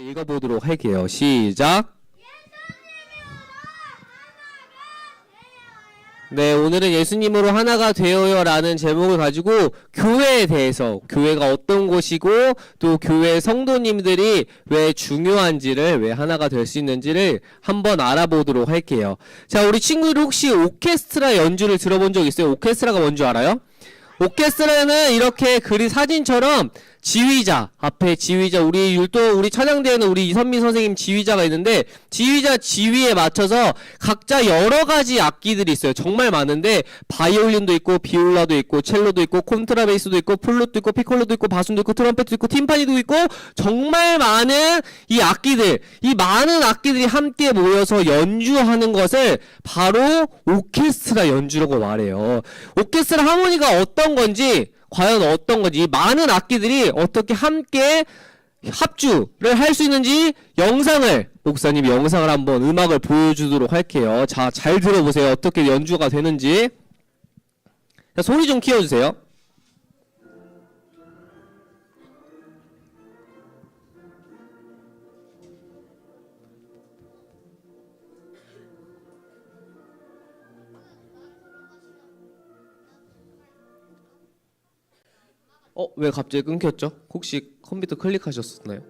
읽어보도록 할게요. 시작. 네, 오늘은 예수님으로 하나가 되어요 라는 제목을 가지고 교회에 대해서, 교회가 어떤 곳이고 또 교회 성도님들이 왜 중요한지를, 왜 하나가 될 수 있는지를 한번 알아보도록 할게요. 자, 우리 친구들 혹시 오케스트라 연주를 들어본 적 있어요? 오케스트라가 뭔지 알아요? 오케스트라는 이렇게 사진처럼 지휘자, 앞에 지휘자, 우리 찬양대회는 우리 이선미 선생님 지휘자가 있는데, 지휘자 지휘에 맞춰서 각자 여러 가지 악기들이 있어요. 정말 많은데, 바이올린도 있고, 비올라도 있고, 첼로도 있고, 콘트라베이스도 있고, 플루트도 있고, 피콜로도 있고, 바순도 있고, 트럼펫도 있고, 팀파니도 있고, 정말 많은 이 악기들, 이 많은 악기들이 함께 모여서 연주하는 것을 바로 오케스트라 연주라고 말해요. 오케스트라 하모니가 어떤 건지, 과연 어떤 건지, 이 많은 악기들이 어떻게 함께 합주를 할 수 있는지 목사님이 영상을 한번 음악을 보여주도록 할게요. 자, 잘 들어보세요. 어떻게 연주가 되는지. 자, 소리 좀 키워주세요. 왜 갑자기 끊겼죠? 혹시 컴퓨터 클릭하셨었나요?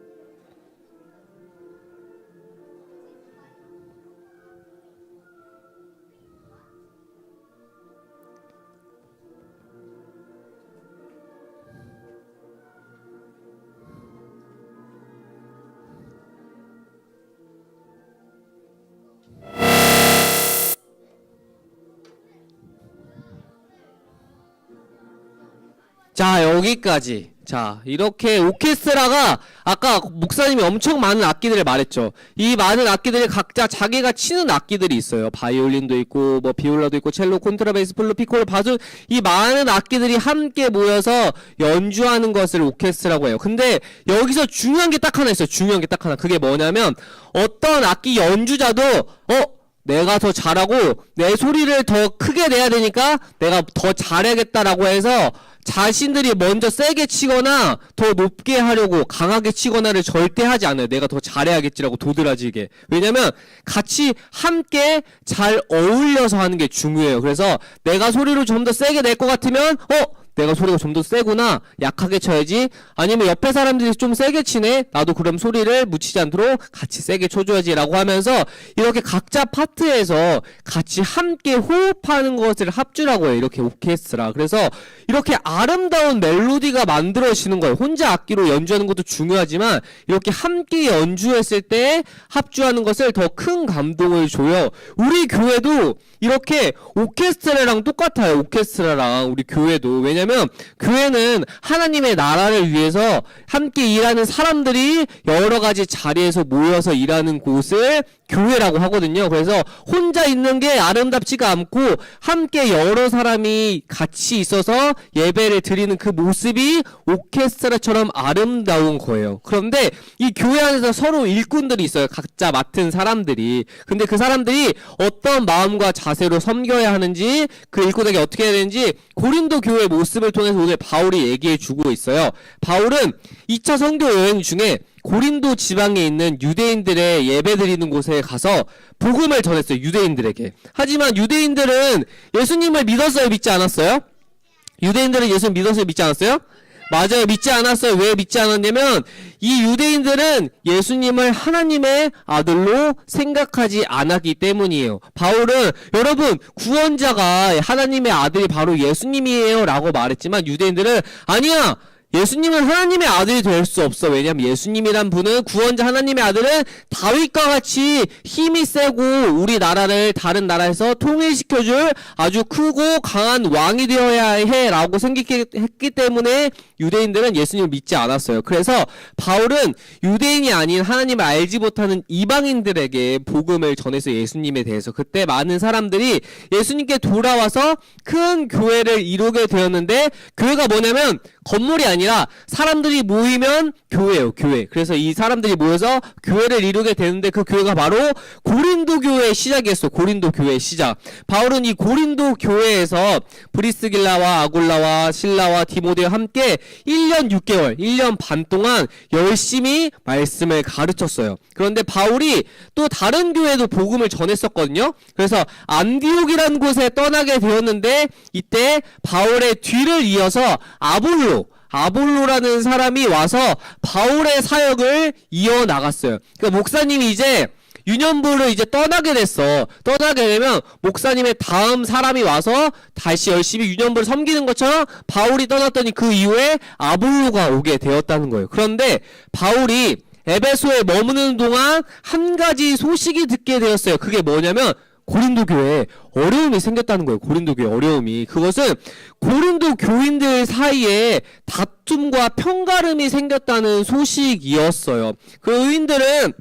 자, 여기까지. 자, 이렇게 오케스트라가 아까 목사님이 엄청 많은 악기들을 말했죠. 이 많은 악기들이 각자 자기가 치는 악기들이 있어요. 바이올린도 있고, 비올라도 있고, 첼로, 콘트라베이스, 플룻, 피콜로, 바순, 이 많은 악기들이 함께 모여서 연주하는 것을 오케스트라고 해요. 근데 여기서 중요한 게 딱 하나 있어요. 중요한 게 딱 하나. 그게 뭐냐면 어떤 악기 연주자도 내가 더 잘하고 내 소리를 더 크게 내야 되니까 내가 더 잘해야겠다라고 해서 자신들이 먼저 세게 치거나 더 높게 하려고 강하게 치거나를 절대 하지 않아요. 내가 더 잘해야겠지라고 도드라지게. 왜냐면 같이 함께 잘 어울려서 하는 게 중요해요. 그래서 내가 소리를 좀 더 세게 낼 것 같으면 내가 소리가 좀 더 세구나, 약하게 쳐야지. 아니면 옆에 사람들이 좀 세게 치네, 나도 그럼 소리를 묻히지 않도록 같이 세게 쳐줘야지 라고 하면서 이렇게 각자 파트에서 같이 함께 호흡하는 것을 합주라고 해요. 이렇게 오케스트라. 그래서 이렇게 아름다운 멜로디가 만들어지는 거예요. 혼자 악기로 연주하는 것도 중요하지만 이렇게 함께 연주했을 때 합주하는 것을 더 큰 감동을 줘요. 우리 교회도 이렇게 오케스트라랑 똑같아요. 오케스트라랑 우리 교회도. 왜냐면 교회는 하나님의 나라를 위해서 함께 일하는 사람들이 여러 가지 자리에서 모여서 일하는 곳을 교회라고 하거든요. 그래서 혼자 있는 게 아름답지가 않고 함께 여러 사람이 같이 있어서 예배를 드리는 그 모습이 오케스트라처럼 아름다운 거예요. 그런데 이 교회 안에서 서로 일꾼들이 있어요. 각자 맡은 사람들이. 근데 그 사람들이 어떤 마음과 자세로 섬겨야 하는지, 그 일꾼에게 어떻게 해야 되는지 고린도 교회의 모습을 통해서 오늘 바울이 얘기해 주고 있어요. 바울은 2차 선교 여행 중에 고린도 지방에 있는 유대인들의 예배 드리는 곳에 가서 복음을 전했어요. 유대인들에게. 하지만 유대인들은 예수님을 믿었어요? 믿지 않았어요? 유대인들은 예수를 믿었어요? 믿지 않았어요? 맞아요. 믿지 않았어요. 왜 믿지 않았냐면 이 유대인들은 예수님을 하나님의 아들로 생각하지 않았기 때문이에요. 바울은 여러분 구원자가 하나님의 아들이 바로 예수님이에요 라고 말했지만 유대인들은 아니야, 예수님은 하나님의 아들이 될 수 없어. 왜냐면 예수님이란 분은, 구원자 하나님의 아들은 다윗과 같이 힘이 세고 우리 나라를 다른 나라에서 통일시켜줄 아주 크고 강한 왕이 되어야 해 라고 생각했기 때문에 유대인들은 예수님을 믿지 않았어요. 그래서 바울은 유대인이 아닌 하나님을 알지 못하는 이방인들에게 복음을 전해서 예수님에 대해서, 그때 많은 사람들이 예수님께 돌아와서 큰 교회를 이루게 되었는데, 교회가 뭐냐면 건물이 아니에요. 아니라 사람들이 모이면 교회예요, 교회. 그래서 이 사람들이 모여서 교회를 이루게 되는데 그 교회가 바로 고린도 교회의 시작이었어. 고린도 교회의 시작. 바울은 이 고린도 교회에서 브리스길라와 아굴라와 실라와 디모데와 함께 1년 6개월, 1년 반 동안 열심히 말씀을 가르쳤어요. 그런데 바울이 또 다른 교회도 복음을 전했었거든요. 그래서 안디옥이라는 곳에 떠나게 되었는데 이때 바울의 뒤를 이어서 아볼로라는 사람이 와서 바울의 사역을 이어나갔어요. 그러니까 목사님이 이제 유년부를 이제 떠나게 됐어. 떠나게 되면 목사님의 다음 사람이 와서 다시 열심히 유년부를 섬기는 것처럼 바울이 떠났더니 그 이후에 아볼로가 오게 되었다는 거예요. 그런데 바울이 에베소에 머무는 동안 한 가지 소식이 듣게 되었어요. 그게 뭐냐면 고린도 교회에 어려움이 생겼다는 거예요. 고린도 교회 어려움이. 그것은 고린도 교인들 사이에 다툼과 편가름이 생겼다는 소식이었어요. 그 의인들은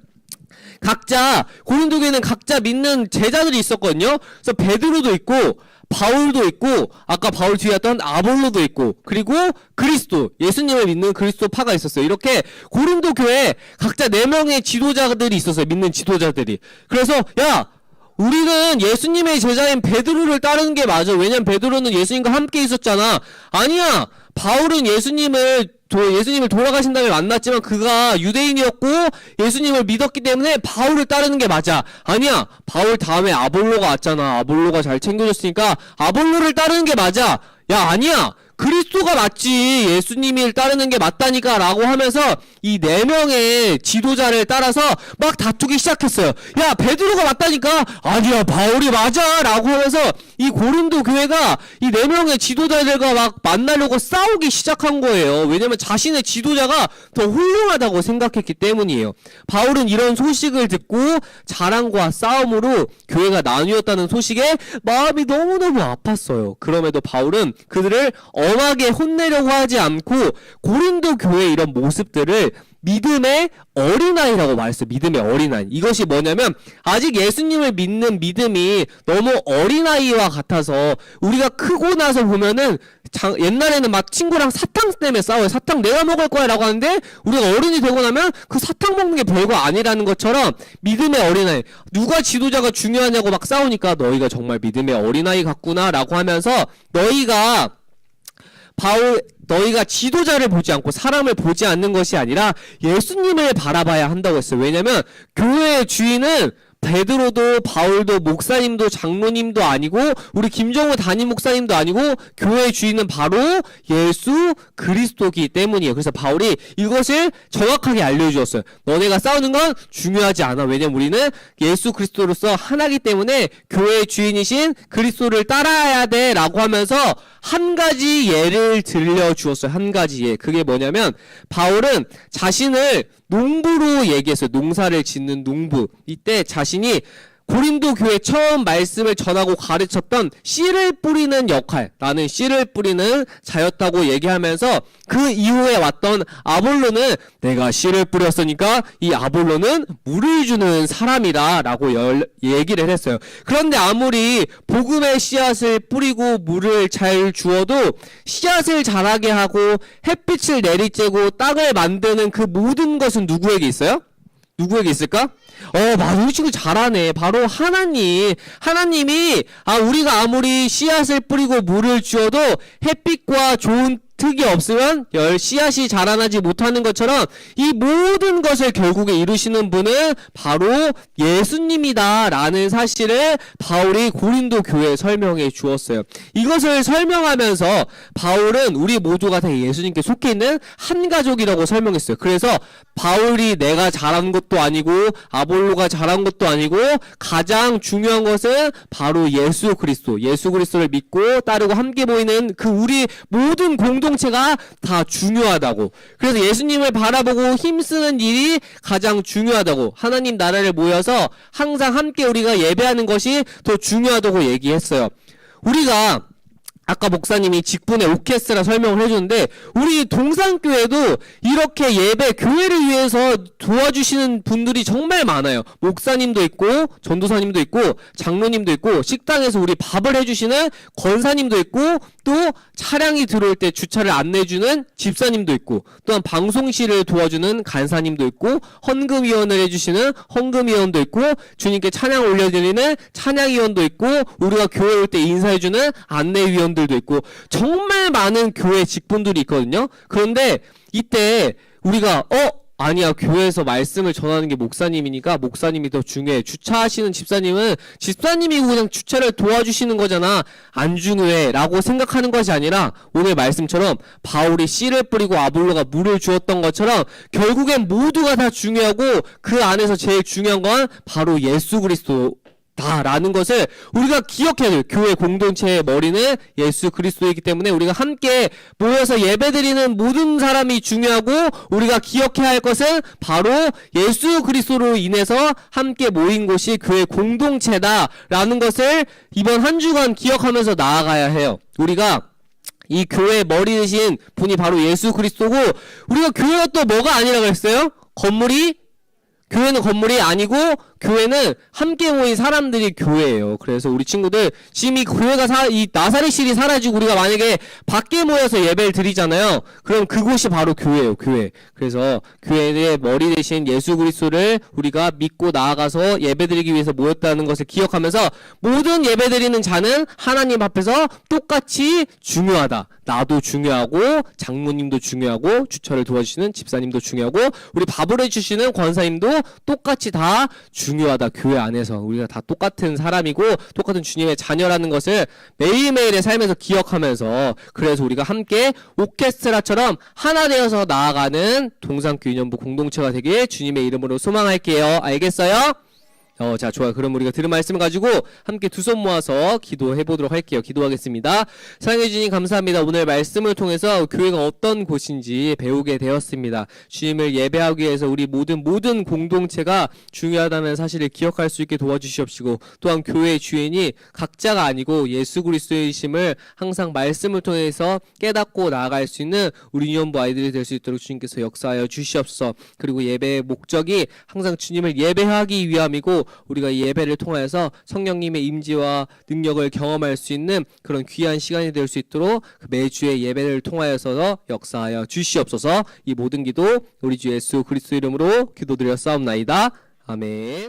고린도 교회는 각자 믿는 제자들이 있었거든요. 그래서 베드로도 있고 바울도 있고 아까 바울 뒤에 했던 아볼로도 있고 그리고 그리스도, 예수님을 믿는 그리스도파가 있었어요. 이렇게 고린도 교회에 각자 4명의 지도자들이 있었어요. 믿는 지도자들이. 그래서 우리는 예수님의 제자인 베드로를 따르는 게 맞아. 왜냐면 베드로는 예수님과 함께 있었잖아. 아니야. 바울은 예수님을 돌아가신 다음에 만났지만 그가 유대인이었고 예수님을 믿었기 때문에 바울을 따르는 게 맞아. 아니야. 바울 다음에 아볼로가 왔잖아. 아볼로가 잘 챙겨줬으니까 아볼로를 따르는 게 맞아. 아니야. 그리스도가 맞지. 예수님을 따르는 게 맞다니까 라고 하면서 이 4명의 지도자를 따라서 막 다투기 시작했어요. 베드로가 맞다니까. 아니야, 바울이 맞아 라고 하면서 이 고린도 교회가 이 4명의 지도자들과 막 만나려고 싸우기 시작한 거예요. 왜냐면 자신의 지도자가 더 훌륭하다고 생각했기 때문이에요. 바울은 이런 소식을 듣고 자랑과 싸움으로 교회가 나뉘었다는 소식에 마음이 너무너무 아팠어요. 그럼에도 바울은 그들을 엄하게 혼내려고 하지 않고 고린도 교회의 이런 모습들을 믿음의 어린아이라고 말했어요. 믿음의 어린아이. 이것이 뭐냐면 아직 예수님을 믿는 믿음이 너무 어린아이와 같아서 우리가 크고 나서 보면은 옛날에는 막 친구랑 사탕 때문에 싸워요. 사탕 내가 먹을 거야 라고 하는데 우리가 어른이 되고 나면 그 사탕 먹는 게 별거 아니라는 것처럼 믿음의 어린아이. 누가 지도자가 중요하냐고 막 싸우니까 너희가 정말 믿음의 어린아이 같구나 라고 하면서 너희가 지도자를 보지 않고 사람을 보지 않는 것이 아니라 예수님을 바라봐야 한다고 했어요. 왜냐면 교회의 주인은 베드로도 바울도 목사님도 장로님도 아니고 우리 김정우 담임 목사님도 아니고 교회의 주인은 바로 예수 그리스도이기 때문이에요. 그래서 바울이 이것을 정확하게 알려주었어요. 너네가 싸우는 건 중요하지 않아. 왜냐면 우리는 예수 그리스도로서 하나이기 때문에 교회의 주인이신 그리스도를 따라야 돼 라고 하면서 한 가지 예를 들려주었어요. 한 가지 예. 그게 뭐냐면 바울은 자신을 농부로 얘기했어요. 농사를 짓는 농부. 이때 자신이 고린도 교회 처음 말씀을 전하고 가르쳤던 씨를 뿌리는 역할, 나는 씨를 뿌리는 자였다고 얘기하면서 그 이후에 왔던 아볼로는 내가 씨를 뿌렸으니까 이 아볼로는 물을 주는 사람이다 라고 얘기를 했어요. 그런데 아무리 복음의 씨앗을 뿌리고 물을 잘 주어도 씨앗을 자라게 하고 햇빛을 내리쬐고 땅을 만드는 그 모든 것은 누구에게 있어요? 누구에게 있을까? 맞아. 우리 친구 잘하네. 바로 하나님이 우리가 아무리 씨앗을 뿌리고 물을 주어도 햇빛과 좋은 흙이 없으면 씨앗이 자라나지 못하는 것처럼 이 모든 것을 결국에 이루시는 분은 바로 예수님이다 라는 사실을 바울이 고린도 교회에 설명해 주었어요. 이것을 설명하면서 바울은 우리 모두가 다 예수님께 속해 있는 한 가족이라고 설명했어요. 그래서 바울이 내가 잘한 것도 아니고 아볼로가 잘한 것도 아니고 가장 중요한 것은 바로 예수 그리스도를 믿고 따르고 함께 모이는 그 우리 모든 공동체가 다 중요하다고. 그래서 예수님을 바라보고 힘쓰는 일이 가장 중요하다고. 하나님 나라를 모여서 항상 함께 우리가 예배하는 것이 더 중요하다고 얘기했어요. 우리가 아까 목사님이 직분의 오케스트라 설명을 해줬는데 우리 동산교회도 이렇게 예배 교회를 위해서 도와주시는 분들이 정말 많아요. 목사님도 있고 전도사님도 있고 장로님도 있고 식당에서 우리 밥을 해주시는 권사님도 있고 또 차량이 들어올 때 주차를 안내해주는 집사님도 있고 또한 방송실을 도와주는 간사님도 있고 헌금위원을 해주시는 헌금위원도 있고 주님께 찬양 올려드리는 찬양위원도 있고 우리가 교회 올 때 인사해주는 안내위원들도 있고 정말 많은 교회 직분들이 있거든요. 그런데 이때 우리가 아니야 교회에서 말씀을 전하는 게 목사님이니까 목사님이 더 중요해. 주차하시는 집사님이 그냥 주차를 도와주시는 거잖아. 안 중요해 라고 생각하는 것이 아니라 오늘 말씀처럼 바울이 씨를 뿌리고 아볼로가 물을 주었던 것처럼 결국엔 모두가 다 중요하고 그 안에서 제일 중요한 건 바로 예수 그리스도 라는 것을 우리가 기억해야 돼요. 교회 공동체의 머리는 예수 그리스도이기 때문에 우리가 함께 모여서 예배드리는 모든 사람이 중요하고 우리가 기억해야 할 것은 바로 예수 그리스도로 인해서 함께 모인 곳이 교회 공동체다라는 것을 이번 한 주간 기억하면서 나아가야 해요. 우리가 이 교회의 머리 되신 분이 바로 예수 그리스도고 우리가 교회가 또 뭐가 아니라 그랬어요? 교회는 건물이 아니고 교회는 함께 모인 사람들이 교회예요. 그래서 우리 친구들 지금 이 교회가 이 나사렛실이 사라지고 우리가 만약에 밖에 모여서 예배를 드리잖아요. 그럼 그곳이 바로 교회예요. 교회. 그래서 교회의 머리 대신 예수 그리스도를 우리가 믿고 나아가서 예배드리기 위해서 모였다는 것을 기억하면서 모든 예배드리는 자는 하나님 앞에서 똑같이 중요하다. 나도 중요하고 장로님도 중요하고 주차를 도와주시는 집사님도 중요하고 우리 밥을 해주시는 권사님도 똑같이 다 중요하다. 교회 안에서 우리가 다 똑같은 사람이고 똑같은 주님의 자녀라는 것을 매일매일의 삶에서 기억하면서 그래서 우리가 함께 오케스트라처럼 하나 되어서 나아가는 동산교회 유년부 공동체가 되길 주님의 이름으로 소망할게요. 알겠어요? 자, 좋아요. 그럼 우리가 들은 말씀을 가지고 함께 두 손 모아서 기도해 보도록 할게요. 기도하겠습니다. 사랑해 주님 감사합니다. 오늘 말씀을 통해서 교회가 어떤 곳인지 배우게 되었습니다. 주님을 예배하기 위해서 우리 모든 공동체가 중요하다는 사실을 기억할 수 있게 도와주시옵시고 또한 교회의 주인이 각자가 아니고 예수 그리스도이심을 항상 말씀을 통해서 깨닫고 나아갈 수 있는 우리 유년부 아이들이 될 수 있도록 주님께서 역사하여 주시옵소서. 그리고 예배의 목적이 항상 주님을 예배하기 위함이고 우리가 예배를 통해서 성령님의 임재와 능력을 경험할 수 있는 그런 귀한 시간이 될 수 있도록 매주의 예배를 통하여서 역사하여 주시옵소서. 이 모든 기도 우리 주 예수 그리스도 이름으로 기도드렸사옵나이다. 아멘.